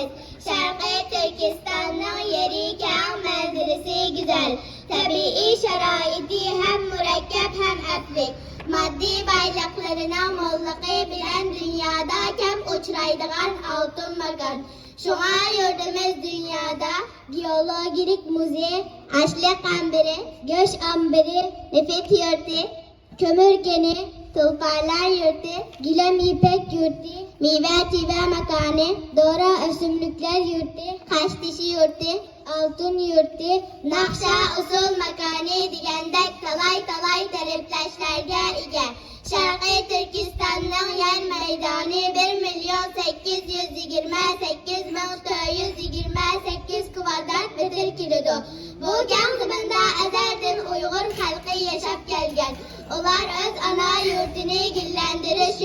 temiz. Şərqi Türkistan'ın yeri kağ, mənzərəsi güzel. Təbii şəraiti hem mürekkep hem əflik. Maddi baylıqlarına molluğu bilen dünyada kem uçraydıgan altın makan. Şuna yurdumuz dünyada geologik muzey, açlık ambiri, göç ambiri, nefet yurdu, kömür keni, tulparlar yurdu, gülem ipek yurdu, meyve makanı, doğra ösümlükler yurdu, kaş dişi yurdu, altın yurdu, nakşa usul makanı digəndək talay tərifləşlərə ige. Şərqi Türkistan'ın yer meydanı 1.828.928 kvadrat metr kilodu. Bu keng zımında əzəldən Uyğur xalqı yaşap gelgen. Onlar öz ana yurdunu güllendiriş